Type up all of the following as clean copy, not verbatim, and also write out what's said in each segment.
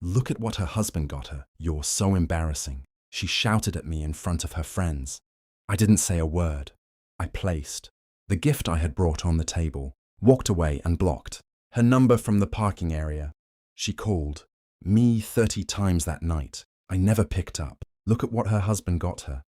Look at what her husband got her. You're so embarrassing. She shouted at me in front of her friends. I didn't say a word. I placed the gift I had brought on the table, walked away and blocked her number from the parking area. She called me 30 times that night. I never picked up. Look at what her husband got her.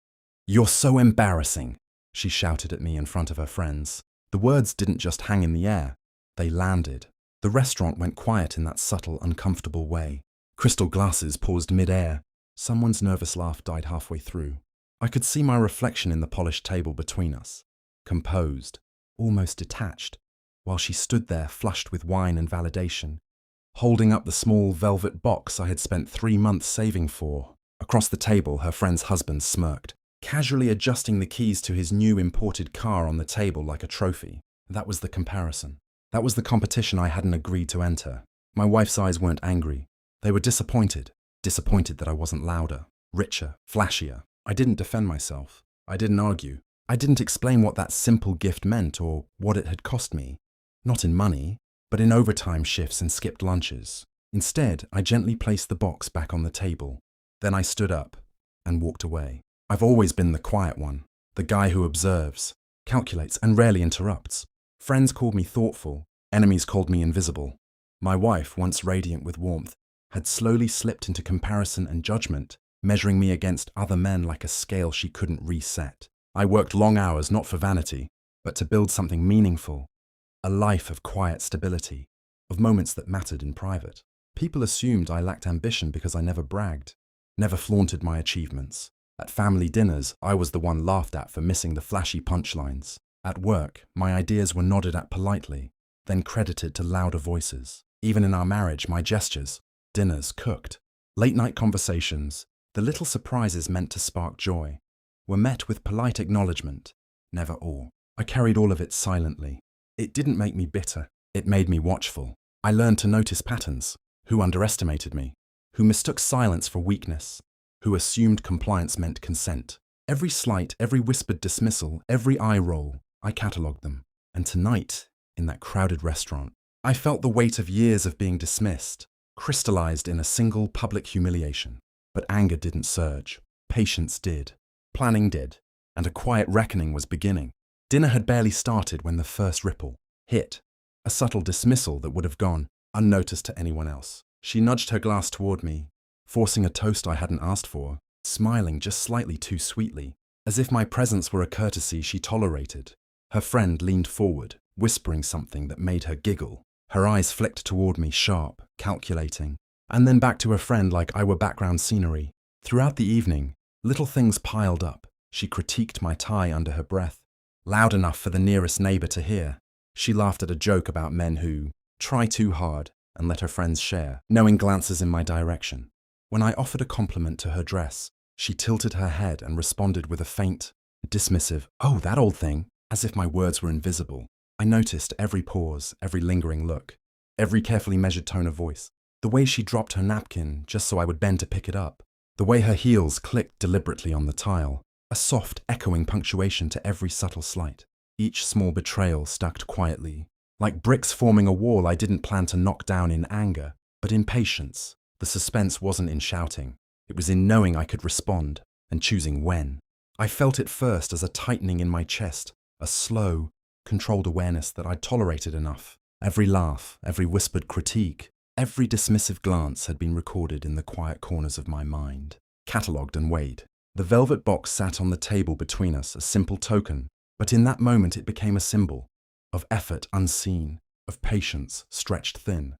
You're so embarrassing, she shouted at me in front of her friends. The words didn't just hang in the air. They landed. The restaurant went quiet in that subtle, uncomfortable way. Crystal glasses paused mid-air. Someone's nervous laugh died halfway through. I could see my reflection in the polished table between us, composed, almost detached, while she stood there flushed with wine and validation, holding up the small velvet box I had spent 3 months saving for. Across the table, her friend's husband smirked, casually adjusting the keys to his new imported car on the table like a trophy. That was the comparison. That was the competition I hadn't agreed to enter. My wife's eyes weren't angry. They were disappointed that I wasn't louder, richer, flashier. I didn't defend myself. I didn't argue. I didn't explain what that simple gift meant or what it had cost me. Not in money, but in overtime shifts and skipped lunches. Instead, I gently placed the box back on the table. Then I stood up and walked away. I've always been the quiet one, the guy who observes, calculates, and rarely interrupts. Friends called me thoughtful. Enemies called me invisible. My wife, once radiant with warmth, had slowly slipped into comparison and judgment, measuring me against other men like a scale she couldn't reset. I worked long hours not for vanity, but to build something meaningful, a life of quiet stability, of moments that mattered in private. People assumed I lacked ambition because I never bragged, never flaunted my achievements. At family dinners, I was the one laughed at for missing the flashy punchlines. At work, my ideas were nodded at politely, then credited to louder voices. Even in our marriage, my gestures, dinners cooked, late-night conversations, the little surprises meant to spark joy, were met with polite acknowledgement, never awe. I carried all of it silently. It didn't make me bitter. It made me watchful. I learned to notice patterns. Who underestimated me? Who mistook silence for weakness? Who assumed compliance meant consent? Every slight, every whispered dismissal, every eye roll, I catalogued them. And tonight, in that crowded restaurant, I felt the weight of years of being dismissed, crystallized in a single public humiliation. But anger didn't surge. Patience did. Planning did. And a quiet reckoning was beginning. Dinner had barely started when the first ripple hit. A subtle dismissal that would have gone unnoticed to anyone else. She nudged her glass toward me, forcing a toast I hadn't asked for, smiling just slightly too sweetly, as if my presence were a courtesy she tolerated. Her friend leaned forward, whispering something that made her giggle. Her eyes flicked toward me, sharp, calculating, and then back to her friend like I were background scenery. Throughout the evening, little things piled up. She critiqued my tie under her breath, loud enough for the nearest neighbor to hear. She laughed at a joke about men who try too hard and let her friends share, knowing glances in my direction. When I offered a compliment to her dress, she tilted her head and responded with a faint, dismissive, "Oh, that old thing," as if my words were invisible. I noticed every pause, every lingering look, every carefully measured tone of voice. The way she dropped her napkin just so I would bend to pick it up. The way her heels clicked deliberately on the tile. A soft, echoing punctuation to every subtle slight. Each small betrayal stacked quietly, like bricks forming a wall I didn't plan to knock down in anger, but in patience. The suspense wasn't in shouting. It was in knowing I could respond, and choosing when. I felt it first as a tightening in my chest, a slow, controlled awareness that I'd tolerated enough. Every laugh, every whispered critique, every dismissive glance had been recorded in the quiet corners of my mind, catalogued and weighed. The velvet box sat on the table between us, a simple token, but in that moment it became a symbol of effort unseen, of patience stretched thin,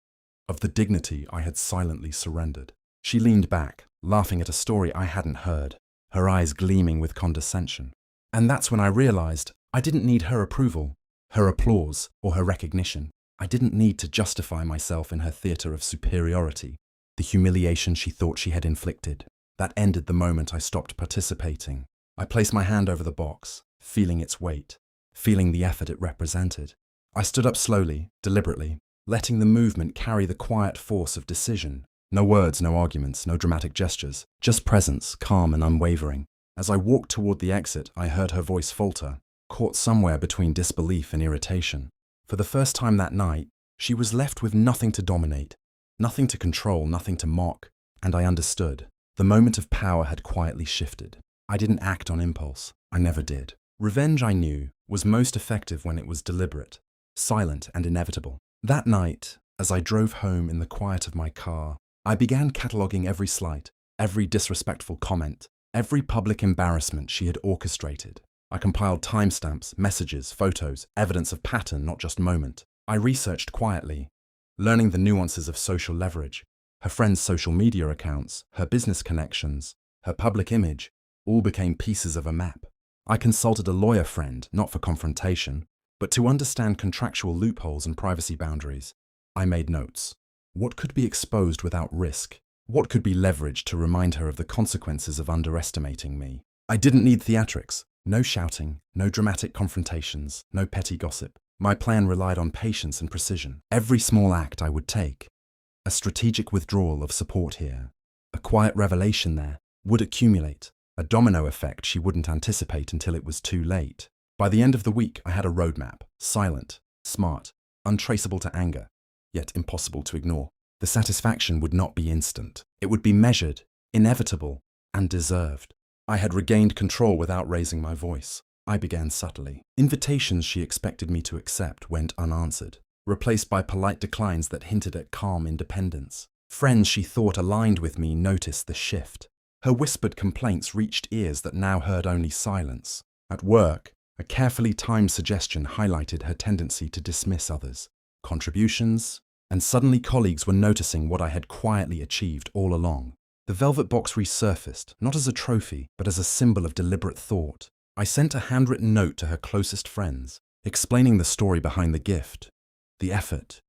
of the dignity I had silently surrendered. She leaned back, laughing at a story I hadn't heard, her eyes gleaming with condescension. And that's when I realized I didn't need her approval, her applause, or her recognition. I didn't need to justify myself in her theater of superiority, the humiliation she thought she had inflicted. That ended the moment I stopped participating. I placed my hand over the box, feeling its weight, feeling the effort it represented. I stood up slowly, deliberately, letting the movement carry the quiet force of decision. No words, no arguments, no dramatic gestures, just presence, calm and unwavering. As I walked toward the exit, I heard her voice falter, caught somewhere between disbelief and irritation. For the first time that night, she was left with nothing to dominate, Nothing to control, nothing to mock, and I understood. The moment of power had quietly shifted. I didn't act on impulse. I never did. Revenge, I knew, was most effective when it was deliberate, silent, and inevitable. That night, as I drove home in the quiet of my car, I began cataloguing every slight, every disrespectful comment, every public embarrassment she had orchestrated. I compiled timestamps, messages, photos, evidence of pattern, not just moment. I researched quietly, learning the nuances of social leverage, her friends' social media accounts, her business connections, her public image, all became pieces of a map. I consulted a lawyer friend, not for confrontation, but to understand contractual loopholes and privacy boundaries. I made notes. What could be exposed without risk? What could be leveraged to remind her of the consequences of underestimating me? I didn't need theatrics. No shouting, no dramatic confrontations, no petty gossip. My plan relied on patience and precision. Every small act I would take, a strategic withdrawal of support here, a quiet revelation there, would accumulate, a domino effect she wouldn't anticipate until it was too late. By the end of the week, I had a roadmap, silent, smart, untraceable to anger, yet impossible to ignore. The satisfaction would not be instant. It would be measured, inevitable, and deserved. I had regained control without raising my voice. I began subtly. Invitations she expected me to accept went unanswered, replaced by polite declines that hinted at calm independence. Friends she thought aligned with me noticed the shift. Her whispered complaints reached ears that now heard only silence. At work, a carefully timed suggestion highlighted her tendency to dismiss others' contributions, and suddenly colleagues were noticing what I had quietly achieved all along. The velvet box resurfaced, not as a trophy, but as a symbol of deliberate thought. I sent a handwritten note to her closest friends, explaining the story behind the gift, the effort,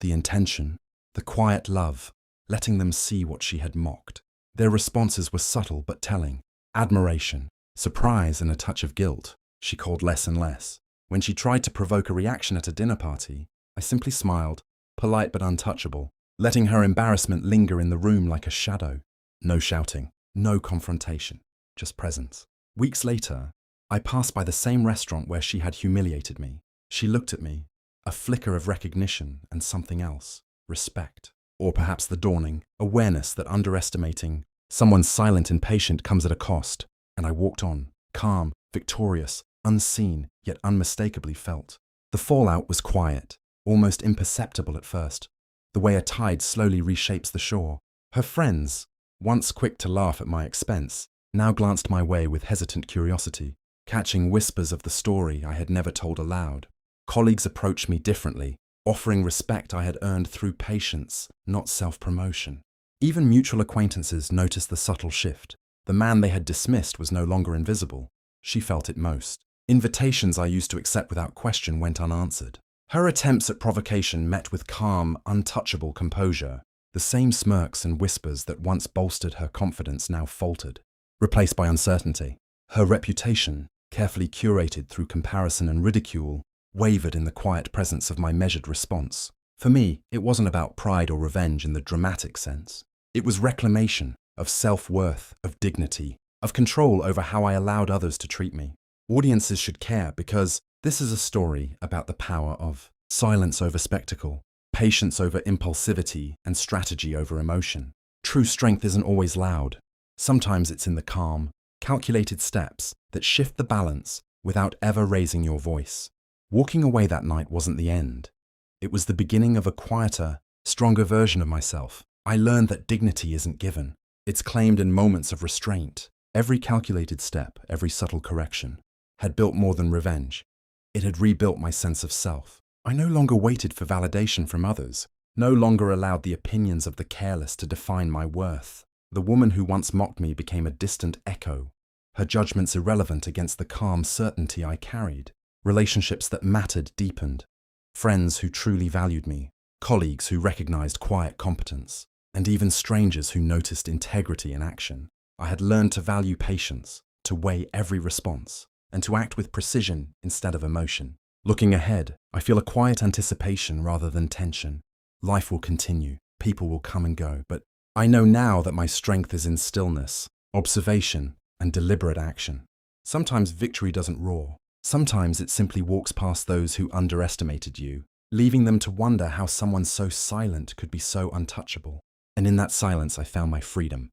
the intention, the quiet love, letting them see what she had mocked. Their responses were subtle but telling. Admiration, surprise, and a touch of guilt. She called less and less. When she tried to provoke a reaction at a dinner party, I simply smiled, polite but untouchable, letting her embarrassment linger in the room like a shadow. No shouting, no confrontation, just presence. Weeks later, I passed by the same restaurant where she had humiliated me. She looked at me, a flicker of recognition and something else, respect. Or perhaps the dawning awareness that underestimating someone silent and patient comes at a cost. And I walked on, calm, victorious, unseen, yet unmistakably felt. The fallout was quiet, almost imperceptible at first, the way a tide slowly reshapes the shore. Her friends, once quick to laugh at my expense, now glanced my way with hesitant curiosity, catching whispers of the story I had never told aloud. Colleagues approached me differently, offering respect I had earned through patience, not self-promotion. Even mutual acquaintances noticed the subtle shift. The man they had dismissed was no longer invisible. She felt it most. Invitations I used to accept without question went unanswered. Her attempts at provocation met with calm, untouchable composure. The same smirks and whispers that once bolstered her confidence now faltered, replaced by uncertainty. Her reputation, carefully curated through comparison and ridicule, wavered in the quiet presence of my measured response. For me, it wasn't about pride or revenge in the dramatic sense. It was reclamation of self-worth, of dignity, of control over how I allowed others to treat me. Audiences should care because this is a story about the power of silence over spectacle, patience over impulsivity, and strategy over emotion. True strength isn't always loud. Sometimes it's in the calm, calculated steps that shift the balance without ever raising your voice. Walking away that night wasn't the end. It was the beginning of a quieter, stronger version of myself. I learned that dignity isn't given. It's claimed in moments of restraint. Every calculated step, every subtle correction, had built more than revenge. It had rebuilt my sense of self. I no longer waited for validation from others, no longer allowed the opinions of the careless to define my worth. The woman who once mocked me became a distant echo, her judgments irrelevant against the calm certainty I carried. Relationships that mattered deepened. Friends who truly valued me, colleagues who recognized quiet competence, and even strangers who noticed integrity in action. I had learned to value patience, to weigh every response, and to act with precision instead of emotion. Looking ahead, I feel a quiet anticipation rather than tension. Life will continue, people will come and go, but I know now that my strength is in stillness, observation, and deliberate action. Sometimes victory doesn't roar. Sometimes it simply walks past those who underestimated you, leaving them to wonder how someone so silent could be so untouchable. And in that silence, I found my freedom.